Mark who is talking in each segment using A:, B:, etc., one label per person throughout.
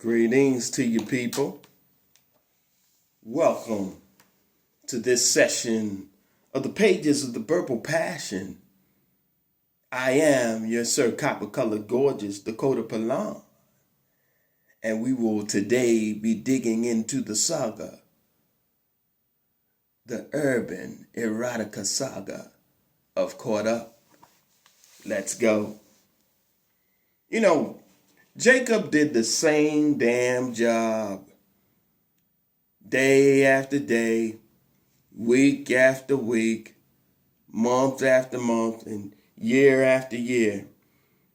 A: Greetings to you people. Welcome to this session of the pages of the Purple Passion. I am your Sir Copper-Colored Gorgeous Dakota Palan, and we will today be digging into the saga, the urban erotica saga of Caught Up. Let's go. You know, Jacob did the same damn job day after day, week after week, month after month, and year after year.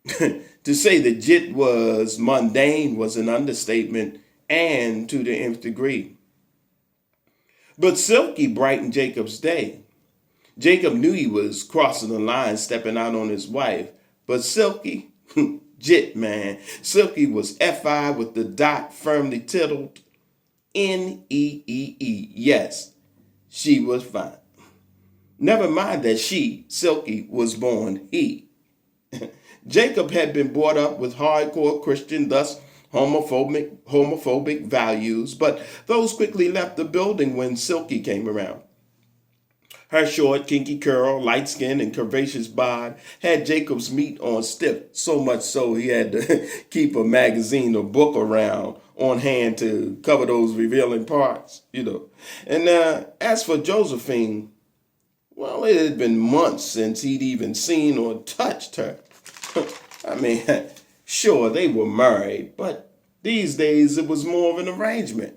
A: To say that Jit was mundane was an understatement, and to the nth degree. But Silky brightened Jacob's day. Jacob knew he was crossing the line, stepping out on his wife, but Silky, Jit, man. Silky was F.I. with the dot firmly titled N-E-E-E. Yes, she was fine. Never mind that she, Silky, was born he. Jacob had been brought up with hardcore Christian, thus homophobic values, but those quickly left the building when Silky came around. Her short, kinky curl, light skin, and curvaceous bod had Jacob's meat on stiff, so much so he had to keep a magazine or book around on hand to cover those revealing parts, And as for Josephine, well, it had been months since he'd even seen or touched her. I mean, sure, they were married, but these days it was more of an arrangement.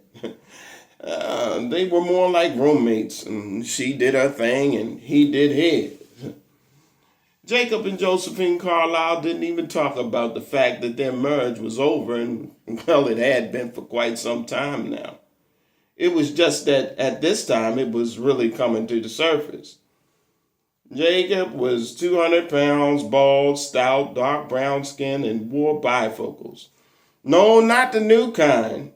A: They were more like roommates. And she did her thing and he did his. Jacob and Josephine Carlisle didn't even talk about the fact that their marriage was over, and well, it had been for quite some time now. It was just that at this time it was really coming to the surface. Jacob was 200 pounds, bald, stout, dark brown skin, and wore bifocals. No, not the new kind.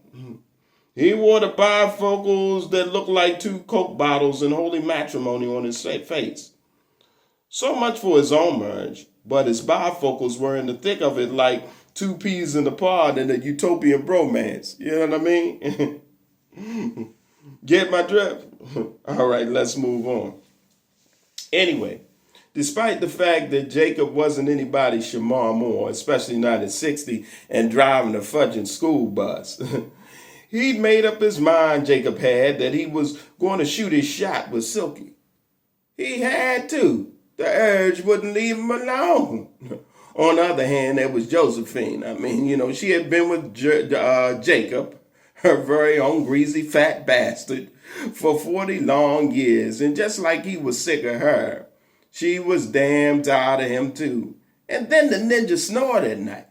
A: He wore the bifocals that looked like two Coke bottles in holy matrimony on his face. So much for his own marriage, but his bifocals were in the thick of it like two peas in a pod in a utopian bromance. You know what I mean? Get my drift? All right, let's move on. Anyway, despite the fact that Jacob wasn't anybody's Shamar Moore, especially not at 60 and driving a fudging school bus, he'd made up his mind, Jacob had, that he was going to shoot his shot with Silky. He had to. The urge wouldn't leave him alone. On the other hand, there was Josephine. I mean, she had been with Jacob, her very own greasy fat bastard, for 40 long years. And just like he was sick of her, she was damn tired of him too. And then the ninja snored at night.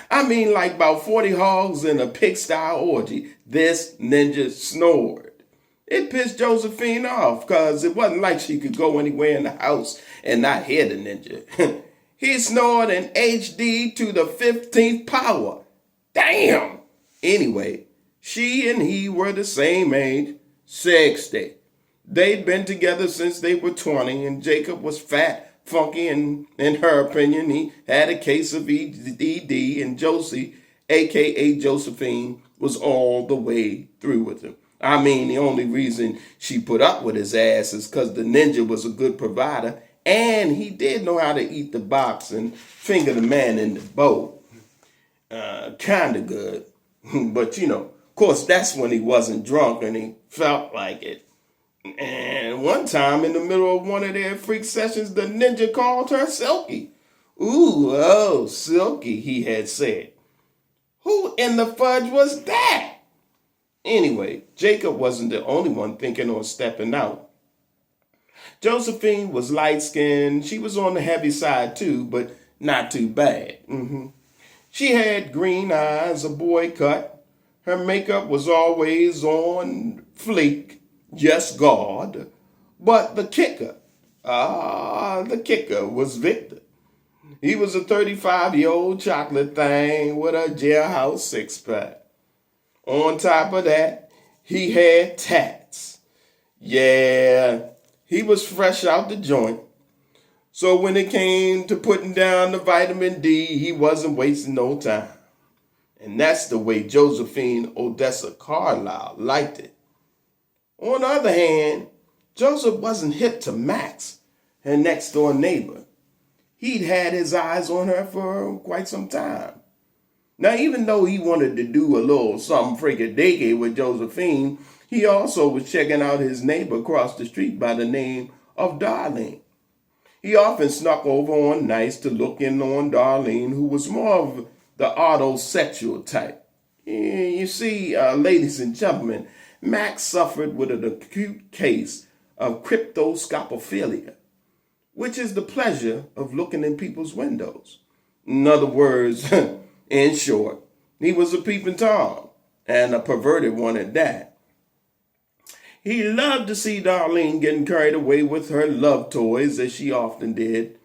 A: I mean, like about 40 hogs in a pigsty orgy, this ninja snored. It pissed Josephine off because it wasn't like she could go anywhere in the house and not hear the ninja. He snored in HD to the 15th power. Damn! Anyway, she and he were the same age, 60. They'd been together since they were 20, and Jacob was fat, funky, and in her opinion, he had a case of ED, and Josie, a.k.a. Josephine, was all the way through with him. I mean, the only reason she put up with his ass is because the ninja was a good provider, and he did know how to eat the box and finger the man in the bowl. Kind of good. But, of course, that's when he wasn't drunk and he felt like it. And one time in the middle of one of their freak sessions, the ninja called her Silky. Ooh, oh, Silky, he had said. Who in the fudge was that? Anyway, Jacob wasn't the only one thinking on stepping out. Josephine was light-skinned. She was on the heavy side too, but not too bad. She had green eyes, a boy cut. Her makeup was always on fleek. Yes, God. But the kicker was Victor. He was a 35-year-old chocolate thing with a jailhouse six-pack. On top of that, he had tats. Yeah, he was fresh out the joint. So when it came to putting down the vitamin D, he wasn't wasting no time. And that's the way Josephine Odessa Carlyle liked it. On the other hand, Joseph wasn't hip to Max, her next door neighbor. He'd had his eyes on her for quite some time. Now, even though he wanted to do a little something freaky-deaky with Josephine, he also was checking out his neighbor across the street by the name of Darlene. He often snuck over on nights to look in on Darlene, who was more of the autosexual type. You see, ladies and gentlemen, Max suffered with an acute case of cryptoscopophilia, which is the pleasure of looking in people's windows. In other words, in short, he was a peeping Tom, and a perverted one at that. He loved to see Darlene getting carried away with her love toys, as she often did,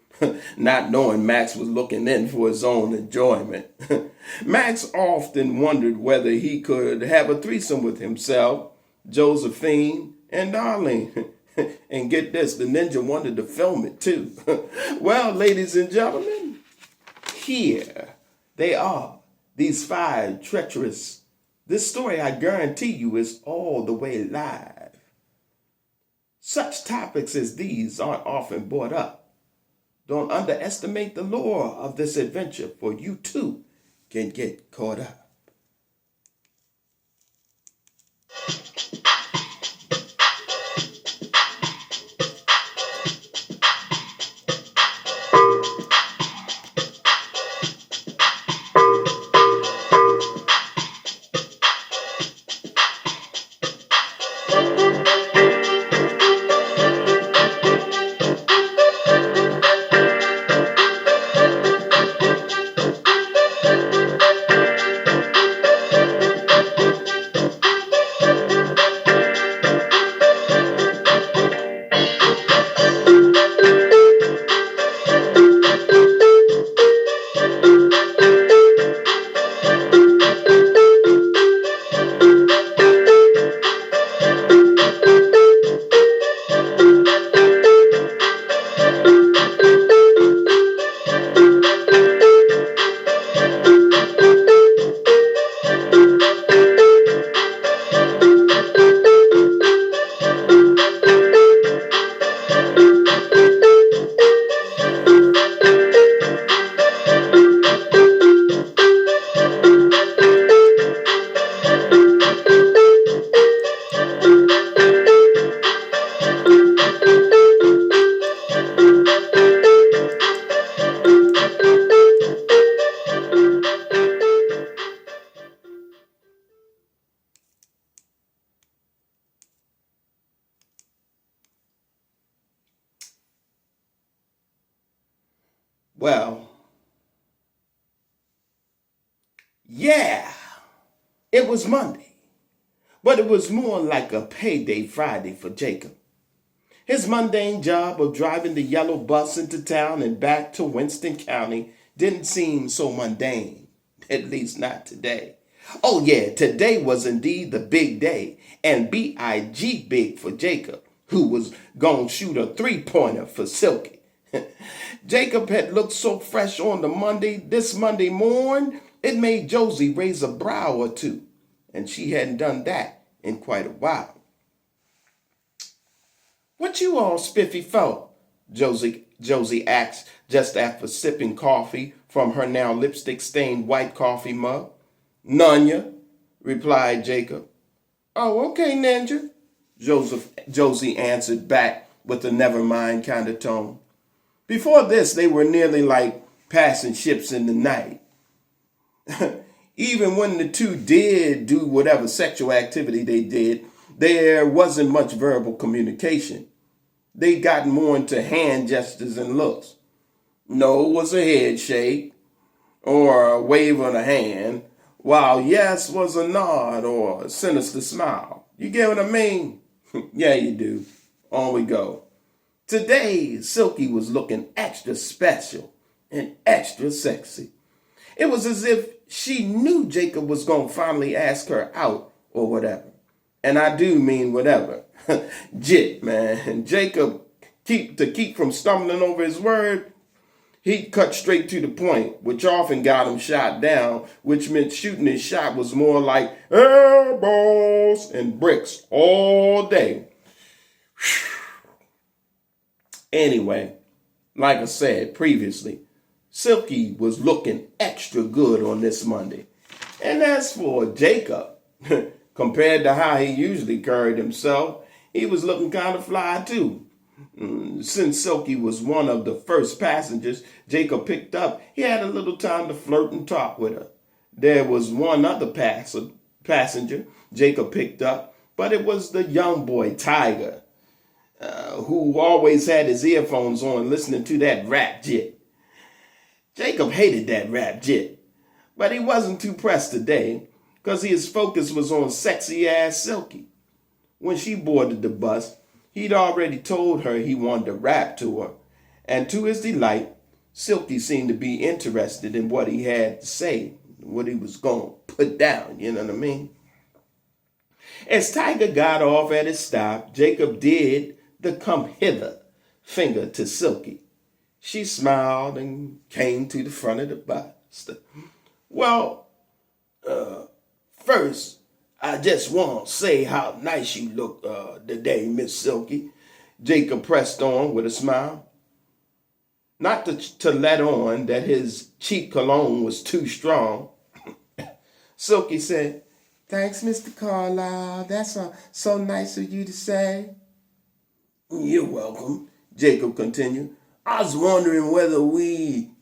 A: not knowing Max was looking in for his own enjoyment. Max often wondered whether he could have a threesome with himself, Josephine, and Darlene. And get this, the ninja wanted to film it too. Well, ladies and gentlemen, here they are, these five treacherous. This story, I guarantee you, is all the way live. Such topics as these aren't often brought up. Don't underestimate the lure of this adventure, for you too can get caught up. Well, yeah, it was Monday, but it was more like a payday Friday for Jacob. His mundane job of driving the yellow bus into town and back to Winston County didn't seem so mundane, at least not today. Oh yeah, today was indeed the big day, and B-I-G big for Jacob, who was gonna shoot a three-pointer for Silky. Jacob had looked so fresh on this Monday morn, it made Josie raise a brow or two, and she hadn't done that in quite a while. "What you all spiffy for?" Josie asked just after sipping coffee from her now lipstick-stained white coffee mug. "Nunya," replied Jacob. "Oh, okay, Ninja," Josie answered back with a never-mind kind of tone. Before this, they were nearly like passing ships in the night. Even when the two did do whatever sexual activity they did, there wasn't much verbal communication. They got more into hand gestures and looks. No was a head shake or a wave of the hand, while yes was a nod or a sinister smile. You get what I mean? Yeah, you do. On we go. Today, Silky was looking extra special and extra sexy. It was as if she knew Jacob was going to finally ask her out or whatever. And I do mean whatever. Jit, man. And Jacob, keep from stumbling over his word, He cut straight to the point, which often got him shot down, which meant shooting his shot was more like airballs and bricks all day. Anyway, like I said previously, Silky was looking extra good on this Monday. And as for Jacob, compared to how he usually carried himself, he was looking kind of fly too. Since Silky was one of the first passengers Jacob picked up, he had a little time to flirt and talk with her. There was one other passenger Jacob picked up, but it was the young boy Tiger, who always had his earphones on listening to that rap jit. Jacob hated that rap jit, but he wasn't too pressed today because his focus was on sexy ass Silky. When she boarded the bus, he'd already told her he wanted to rap to her, and to his delight, Silky seemed to be interested in what he had to say, what he was going to put down, you know what I mean? As Tiger got off at his stop, Jacob did the come hither finger to Silky. She smiled and came to the front of the bus. Well, first, I just want to say how nice you look today, Miss Silky. Jacob pressed on with a smile. Not to let on that his cheap cologne was too strong. Silky said, "Thanks, Mr. Carlisle. That's so nice of you to say." "You're welcome," Jacob continued. "I was wondering whether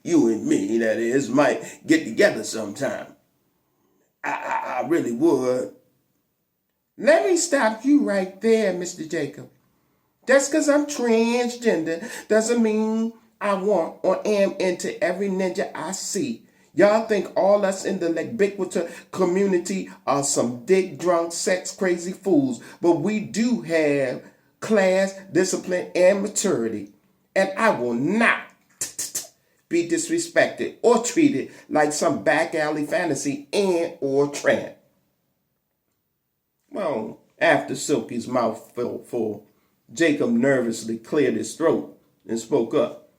A: you and me, that is, might get together sometime. I really would." "Let me stop you right there, Mr. Jacob. Just because I'm transgender doesn't mean I want or am into every ninja I see. Y'all think all us in the ubiquitous community are some dick drunk, sex crazy fools, but we do have class, discipline, and maturity. And I will not be disrespected or treated like some back alley fantasy and or tramp." Well, after Silky's mouth felt full, Jacob nervously cleared his throat and spoke up.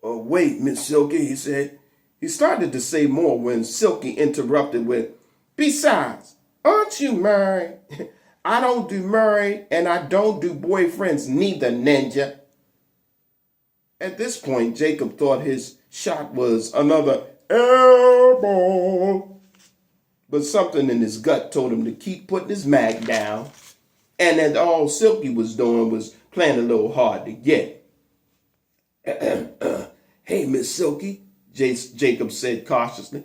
A: "Wait, Miss Silky," he said. He started to say more when Silky interrupted with, "Besides, aren't you married?" "I don't do married and I don't do boyfriends neither, ninja." At this point, Jacob thought his shot was another airball. But something in his gut told him to keep putting his mag down, and that all Silky was doing was playing a little hard to get. "Hey, Miss Silky," Jacob said cautiously.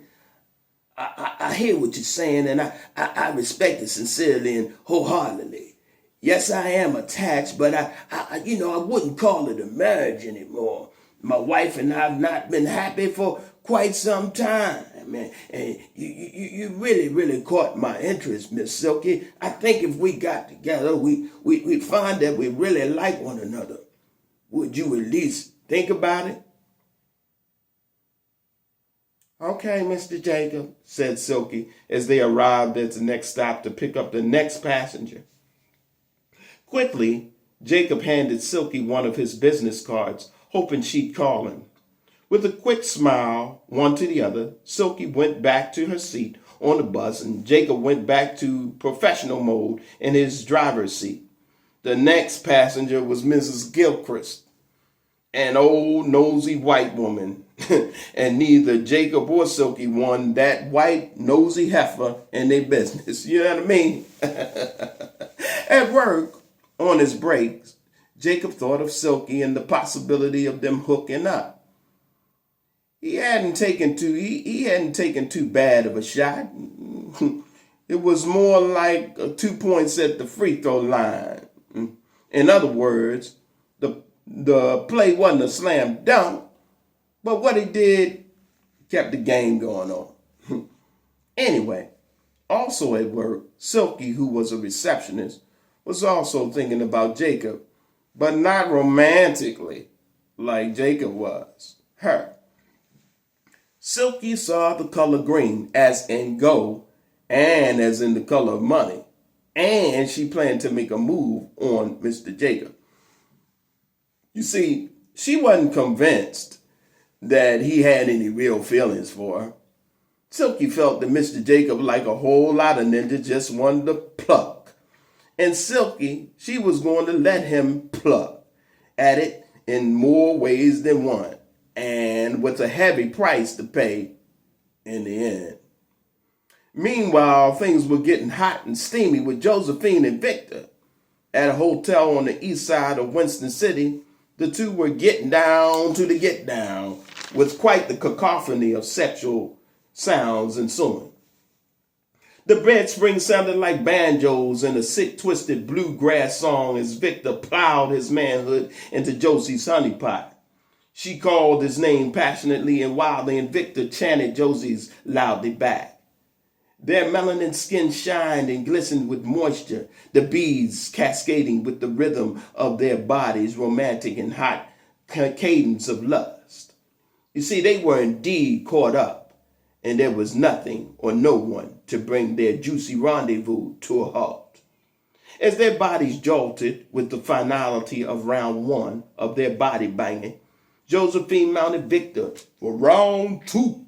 A: I hear what you're saying, and I respect it sincerely and wholeheartedly. Yes, I am attached, but I wouldn't call it a marriage anymore. My wife and I have not been happy for quite some time, man. And you really, really caught my interest, Miss Silky. I think if we got together, we'd find that we really like one another. Would you at least think about it?" "Okay, Mr. Jacob," said Silky as they arrived at the next stop to pick up the next passenger. Quickly, Jacob handed Silky one of his business cards, hoping she'd call him. With a quick smile, one to the other, Silky went back to her seat on the bus and Jacob went back to professional mode in his driver's seat. The next passenger was Mrs. Gilchrist, an old nosy white woman, and neither Jacob or Silky wanted that white nosy heifer in their business. You know what I mean? At work, on his breaks, Jacob thought of Silky and the possibility of them hooking up. He hadn't taken too bad of a shot. It was more like 2 points at the free throw line. In other words, the play wasn't a slam dunk, but what he did kept the game going on. Anyway, also at work, Silky, who was a receptionist, was also thinking about Jacob, but not romantically like Jacob was her. Silky saw the color green as in go and as in the color of money, and she planned to make a move on Mr. Jacob. You see, she wasn't convinced that he had any real feelings for her. Silky felt that Mr. Jacob, like a whole lot of ninjas, just wanted to pluck. And Silky, she was going to let him pluck at it in more ways than one, and with a heavy price to pay in the end. Meanwhile, things were getting hot and steamy with Josephine and Victor. At a hotel on the east side of Winston City, the two were getting down to the get down with quite the cacophony of sexual sounds ensuing. The bed springs sounded like banjos and a sick, twisted bluegrass song as Victor plowed his manhood into Josie's honeypot. She called his name passionately and wildly, and Victor chanted Josie's loudly back. Their melanin skin shined and glistened with moisture, the beads cascading with the rhythm of their bodies' romantic and hot cadence of lust. You see, they were indeed caught up, and there was nothing or no one to bring their juicy rendezvous to a halt. As their bodies jolted with the finality of round one of their body banging, Josephine mounted Victor for round two.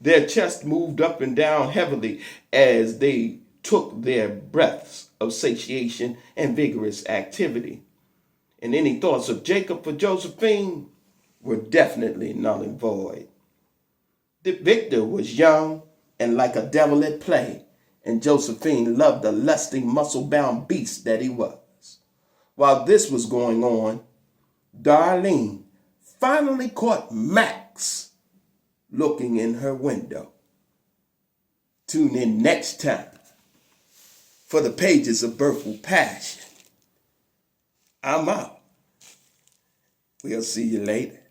A: Their chests moved up and down heavily as they took their breaths of satiation and vigorous activity. And any thoughts of Jacob for Josephine were definitely null and void. Victor was young and like a devil at play, and Josephine loved the lusting, muscle-bound beast that he was. While this was going on, Darlene finally caught Max looking in her window. Tune in next time for the pages of Birthful Passion. I'm out. We'll see you later.